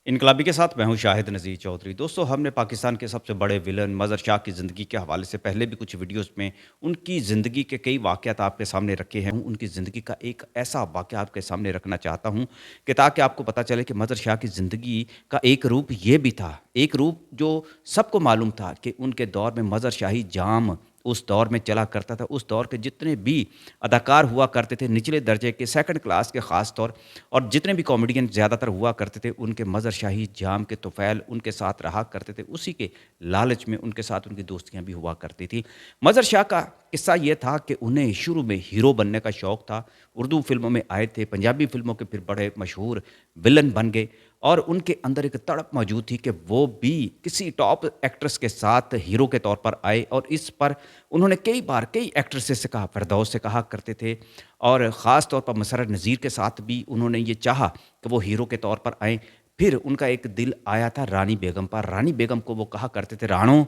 इनकलाबी के साथ मैं हूं शाहिद नज़ीर चौधरी। दोस्तों, हमने पाकिस्तान के सबसे बड़े विलन मज़र शाह की ज़िंदगी के हवाले से पहले भी कुछ वीडियोस में उनकी ज़िंदगी के कई वाक़यात आपके सामने रखे हैं। उनकी ज़िंदगी का एक ऐसा वाक़या आपके सामने रखना चाहता हूं कि ताकि आपको पता चले कि मज़र शाह की ज़िंदगी का एक रूप ये भी था, एक रूप जो सबको मालूम था कि उनके दौर में मज़र शाही जाम उस दौर में चला करता था। उस दौर के जितने भी अदाकार हुआ करते थे निचले दर्जे के, सेकंड क्लास के ख़ास तौर, और जितने भी कॉमेडियन ज़्यादातर हुआ करते थे, उनके मज़र शाही जाम के तुफ़ैल उनके साथ रहा करते थे। उसी के लालच में उनके साथ उनकी दोस्तियाँ भी हुआ करती थी। मज़र शाह का किस्सा ये था कि उन्हें शुरू में हीरो बनने का शौक़ था। उर्दू फ़िल्मों में आए थे, पंजाबी फ़िल्मों के फिर बड़े मशहूर विलन बन गए, और उनके अंदर एक तड़प मौजूद थी कि वो भी किसी टॉप एक्ट्रेस के साथ हीरो के तौर पर आए। और इस पर उन्होंने कई बार कई एक्ट्रेसेस से कहा, फ़िरदौस से कहा करते थे, और ख़ास तौर पर मसर्रत नज़ीर के साथ भी उन्होंने ये चाहा कि वो हीरो के तौर पर आएँ। फिर उनका एक दिल आया था रानी बेगम पर। रानी बेगम को वो कहा करते थे, राणो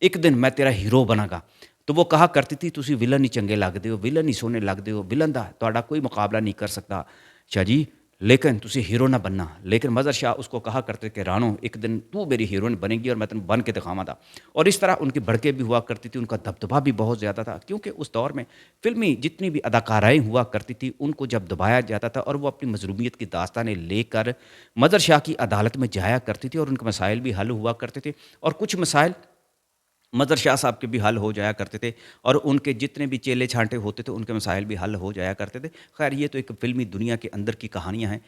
एक दिन मैं तेरा हीरो बनागा। तो वो कहा करती थी, तुसी विलन ही चंगे लगदे हो, विलन ही सोहने लगदे हो, विलन दा तुहाडा कोई मुकाबला नहीं कर सकता शाह जी, लेकिन तुसी हीरो ना बनना। लेकिन मज़र शाह उसको कहा करते कि राणो एक दिन तू मेरी हीरोइन बनेगी और मैं तेन बन के दिखावांगा। और इस तरह उनकी भड़के भी हुआ करती थी, उनका दबदबा भी बहुत ज़्यादा था, क्योंकि उस दौर में फ़िल्मी जितनी भी अदाकाराएँ हुआ करती थी उनको जब दबाया जाता था और वो अपनी मज़लूमियत की दास्तानें लेकर मज़र शाह की अदालत में जाया करती थी, और उनके मसाइल भी हल हुआ करते थे। और कुछ मसाइल मदर शाह साहब के भी हल हो जाया करते थे, और उनके जितने भी चेले छांटे होते थे उनके मसाइल भी हल हो जाया करते थे। खैर, ये तो एक फ़िल्मी दुनिया के अंदर की कहानियाँ हैं।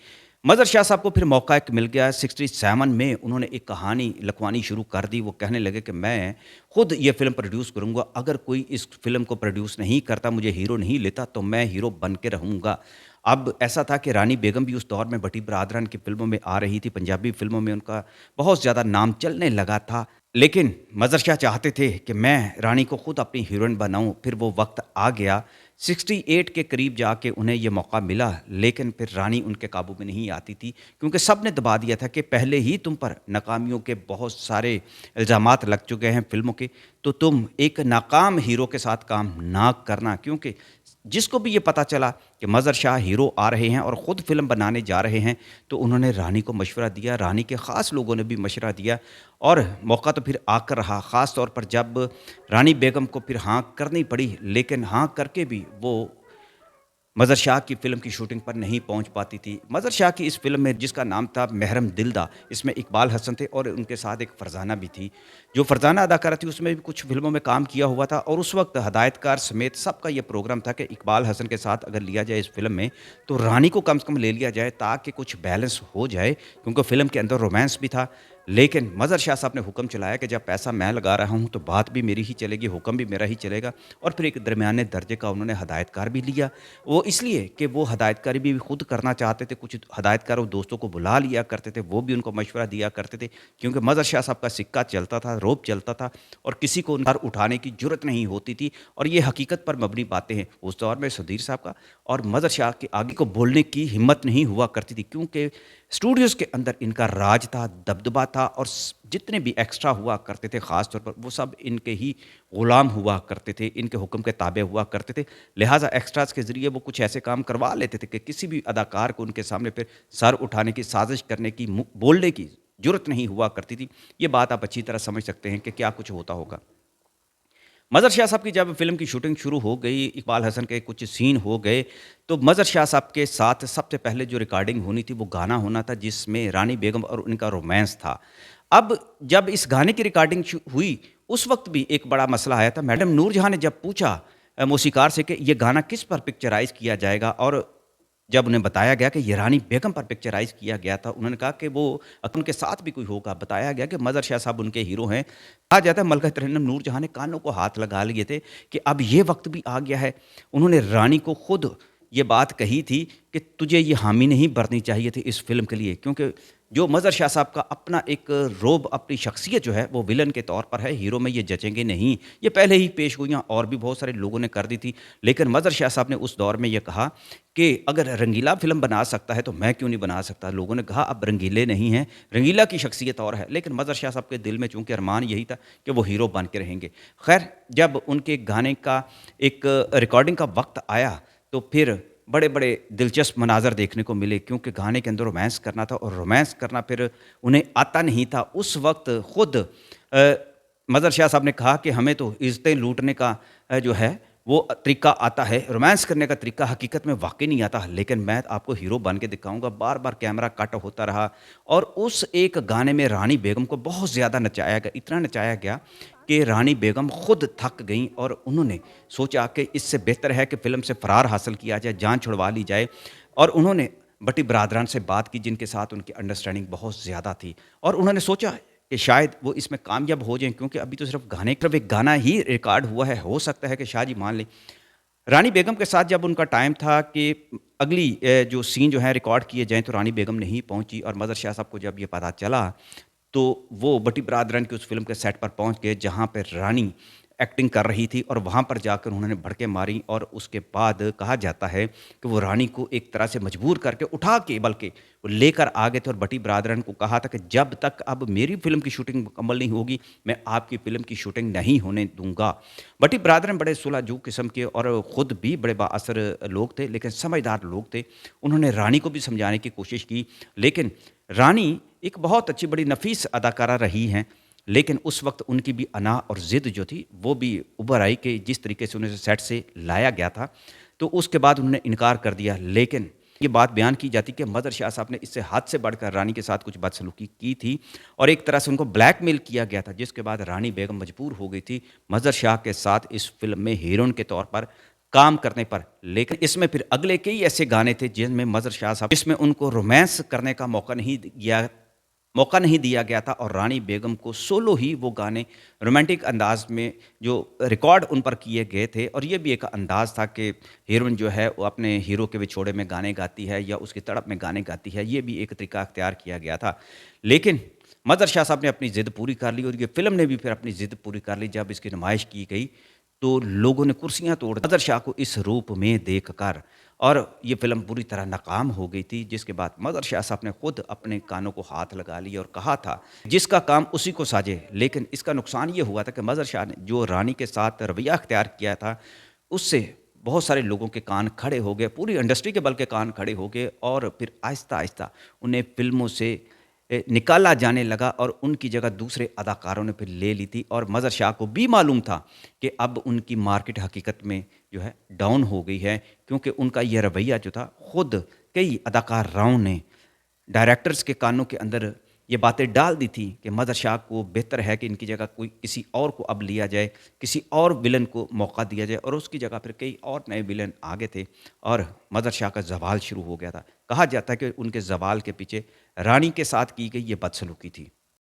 मदर शाह साहब को फिर मौका एक मिल गया 67 में, उन्होंने एक कहानी लिखवानी शुरू कर दी। वो कहने लगे कि मैं खुद ये फ़िल्म प्रोड्यूस करूँगा, अगर कोई इस फ़िल्म को प्रोड्यूस नहीं करता, मुझे हीरो नहीं लेता, तो मैं हीरो बन के रहूँगा। अब ऐसा था कि रानी बेगम भी उस दौर में भट्टी बरादरान की फ़िल्मों में आ रही थी, पंजाबी फ़िल्मों में उनका बहुत ज़्यादा नाम चलने लगा था। लेकिन मज़र शाह चाहते थे कि मैं रानी को खुद अपनी हीरोइन बनाऊँ। फिर वो वक़्त आ गया, 68 के करीब जाके उन्हें ये मौका मिला, लेकिन फिर रानी उनके काबू में नहीं आती थी, क्योंकि सबने दबा दिया था कि पहले ही तुम पर नाकामियों के बहुत सारे इल्ज़ामात लग चुके हैं फ़िल्मों के, तो तुम एक नाकाम हीरो के साथ काम ना करना। क्योंकि जिसको भी ये पता चला कि मज़र शाह हीरो आ रहे हैं और ख़ुद फ़िल्म बनाने जा रहे हैं, तो उन्होंने रानी को मशवरा दिया, रानी के ख़ास लोगों ने भी मशवरा दिया, और मौका तो फिर आकर रहा। ख़ास तौर पर जब रानी बेगम को फिर हाँ करनी पड़ी, लेकिन हाँ करके भी वो मज़र शाह की फ़िल्म की शूटिंग पर नहीं पहुंच पाती थी। मज़र शाह की इस फ़िल्म में, जिसका नाम था महरम दिलदा, इसमें इकबाल हसन थे और उनके साथ एक फ़रज़ाना भी थी। जो फ़रज़ाना अदाकारा थी उसमें भी कुछ फ़िल्मों में काम किया हुआ था, और उस वक़्त हदायतकार समेत सबका ये प्रोग्राम था कि इकबाल हसन के साथ अगर लिया जाए इस फ़िल्म में, तो रानी को कम से कम ले लिया जाए ताकि कुछ बैलेंस हो जाए, क्योंकि फ़िल्म के अंदर रोमांस भी था। लेकिन मज़र शाह साहब ने हुक्म चलाया कि जब पैसा मैं लगा रहा हूँ तो बात भी मेरी ही चलेगी, हुक्म भी मेरा ही चलेगा। और फिर एक दरमियाने दर्जे का उन्होंने हदायतकार भी लिया। वो इसलिए कि वो हदायतकारी भी खुद करना चाहते थे, कुछ हदायतकार वो दोस्तों को बुला लिया करते थे, वो भी उनको मशवरा दिया करते थे, क्योंकि मज़र शाह साहब का सिक्का चलता था, रोब चलता था, और किसी को सर उठाने की ज़रूरत नहीं होती थी। और ये हकीकत पर मबनी बातें हैं। उस दौर में सुधीर साहब का और मज़र शाह के आगे को बोलने की हिम्मत नहीं हुआ करती थी, क्योंकि स्टूडियोज़ के अंदर इनका राज था, दबदबा था, और जितने भी एक्स्ट्रा हुआ करते थे ख़ास तौर पर, वो सब इनके ही ग़ुलाम हुआ करते थे, इनके हुक्म के ताबे हुआ करते थे। लिहाजा एक्स्ट्राज़ के ज़रिए वो कुछ ऐसे काम करवा लेते थे कि किसी भी अदाकार को उनके सामने फिर सर उठाने की, साजिश करने की, बोलने की ज़रूरत नहीं हुआ करती थी। ये बात आप अच्छी तरह समझ सकते हैं कि क्या कुछ होता होगा। मज़र शाह साहब की जब फ़िल्म की शूटिंग शुरू हो गई, इकबाल हसन के कुछ सीन हो गए, तो मज़र शाह साहब के साथ सबसे पहले जो रिकॉर्डिंग होनी थी वो गाना होना था, जिसमें रानी बेगम और उनका रोमांस था। अब जब इस गाने की रिकॉर्डिंग हुई, उस वक्त भी एक बड़ा मसला आया था। मैडम नूरजहाँ ने जब पूछा मौसीकार से कि ये गाना किस पर पिक्चराइज़ किया जाएगा, और जब उन्हें बताया गया कि ये रानी बेगम पर पिक्चराइज़ किया गया था, उन्होंने कहा कि वो उनके साथ भी कोई होगा। बताया गया कि मज़र शाह साहब उनके हीरो हैं। कहा जाता है मलका तरन्नुम नूरजहाँ ने कानों को हाथ लगा लिए थे कि अब ये वक्त भी आ गया है। उन्होंने रानी को खुद ये बात कही थी कि तुझे ये हामी नहीं बरतनी चाहिए थी इस फ़िल्म के लिए, क्योंकि जो मज़र शाह साहब का अपना एक रोब, अपनी शख्सियत जो है वो विलन के तौर पर है, हीरो में ये जचेंगे नहीं। ये पहले ही पेशगोइयाँ और भी बहुत सारे लोगों ने कर दी थी, लेकिन मज़र शाह साहब ने उस दौर में ये कहा कि अगर रंगीला फ़िल्म बना सकता है तो मैं क्यों नहीं बना सकता। लोगों ने कहा अब रंगीले नहीं हैं, रंगीला की शख्सियत और है, लेकिन मज़र शाह साहब के दिल में चूँकि अरमान यही था कि वो हीरो बन के रहेंगे। खैर, जब उनके गाने का एक रिकॉर्डिंग का वक़्त आया, तो फिर बड़े-बड़े दिलचस्प मनाज़र देखने को मिले क्योंकि गाने के अंदर रोमांस करना था और रोमांस करना फिर उन्हें आता नहीं था। उस वक़्त खुद अ, मज़हर शाह साहब ने कहा कि हमें तो इज़्ज़तें लूटने का जो है वो तरीका आता है, रोमांस करने का तरीका हकीकत में वाक़ई नहीं आता, लेकिन मैं आपको हीरो बन के दिखाऊँगा। बार-बार कैमरा कट होता रहा और उस एक गाने में रानी बेगम को बहुत ज़्यादा नचाया गया, इतना नचाया गया कि रानी बेगम खुद थक गईं और उन्होंने सोचा कि इससे बेहतर है कि फ़िल्म से फ़रार हासिल किया जाए, जान छुड़वा ली जाए और उन्होंने भट्टी बिरादरान से बात की जिनके साथ उनकी अंडरस्टैंडिंग बहुत ज़्यादा थी और उन्होंने सोचा कि शायद वो इसमें कामयाब हो जाएँ क्योंकि अभी तो सिर्फ़ एक गाना ही रिकॉर्ड हुआ है, हो सकता है कि शाह जी मान लें। रानी बेगम के साथ जब उनका टाइम था कि अगली जो सीन जो है रिकॉर्ड किए जाएँ तो रानी बेगम नहीं पहुँची और मज़हर शाह साहब को जब ये पता चला तो वो भट्टी बिरादरन की उस फ़िल्म के सेट पर पहुँच गए जहाँ पे रानी एक्टिंग कर रही थी और वहाँ पर जाकर उन्होंने भड़के मारी और उसके बाद कहा जाता है कि वो रानी को एक तरह से मजबूर करके उठा के बल्कि वो लेकर आ गए थे और भट्टी बिरादरन को कहा था कि जब तक अब मेरी फ़िल्म की शूटिंग मुकम्मल नहीं होगी, मैं आपकी फ़िल्म की शूटिंग नहीं होने दूँगा। भट्टी बिरादरन बड़े सुलह-जू किस्म के और खुद भी बड़े बाअसर लोग थे, लेकिन समझदार लोग थे। उन्होंने रानी को भी समझाने की कोशिश की, लेकिन रानी एक बहुत अच्छी बड़ी नफ़ीस अदाकारा रही हैं, लेकिन उस वक़्त उनकी भी अना और ज़िद जो थी, वो भी उभर आई कि जिस तरीके से उन्हें सेट से लाया गया था, तो उसके बाद उन्होंने इनकार कर दिया। लेकिन ये बात बयान की जाती कि मज़हर शाह साहब ने इससे हद से बढ़कर रानी के साथ कुछ बदसलूकी की थी और एक तरह से उनको ब्लैकमेल किया गया था, जिसके बाद रानी बेगम मजबूर हो गई थी मज़हर शाह के साथ इस फ़िल्म में हीरोइन के तौर पर काम करने पर। लेकिन इसमें फिर अगले कई ऐसे गाने थे जिनमें मज़हर शाह साहब जिसमें उनको रोमांस करने का मौका नहीं दिया गया था और रानी बेगम को सोलो ही वो गाने रोमांटिक अंदाज में जो रिकॉर्ड उन पर किए गए थे और ये भी एक अंदाज था कि हीरोइन जो है वो अपने हीरो के विछोड़े में गाने गाती है या उसकी तड़प में गाने गाती है, ये भी एक तरीका अख्तियार किया गया था। लेकिन मज़हर शाह साहब ने अपनी ज़िद पूरी कर ली और ये फ़िल्म ने भी फिर अपनी ज़िद पूरी कर ली। जब इसकी नुमाइश की गई तो लोगों ने कुर्सियाँ तोड़ मज़हर शाह को इस रूप में देखकर और ये फ़िल्म पूरी तरह नाकाम हो गई थी, जिसके बाद मज़हर शाह साहब ने खुद अपने कानों को हाथ लगा लिया और कहा था, जिसका काम उसी को साजे। लेकिन इसका नुकसान ये हुआ था कि मज़हर शाह ने जो रानी के साथ रवैया अख्तियार किया था, उससे बहुत सारे लोगों के कान खड़े हो गए, पूरी इंडस्ट्री के बल्कि कान खड़े हो गए और फिर आहिस्ता-आहिस्ता उन्हें फ़िल्मों से निकाला जाने लगा और उनकी जगह दूसरे अदाकारों ने फिर ले ली थी और मज़हर शाह को भी मालूम था कि अब उनकी मार्केट हकीकत में जो है डाउन हो गई है क्योंकि उनका ये रवैया जो था खुद कई अदाकाराओं ने डायरेक्टर्स के कानों के अंदर ये बातें डाल दी थी कि मदर शाह को बेहतर है कि इनकी जगह कोई किसी और को अब लिया जाए, किसी और विलन को मौका दिया जाए और उसकी जगह फिर कई और नए विलन आगे थे और मदर शाह का ज़वाल शुरू हो गया था। कहा जाता है कि उनके ज़वाल के पीछे रानी के साथ की गई ये बदसलूकी थी।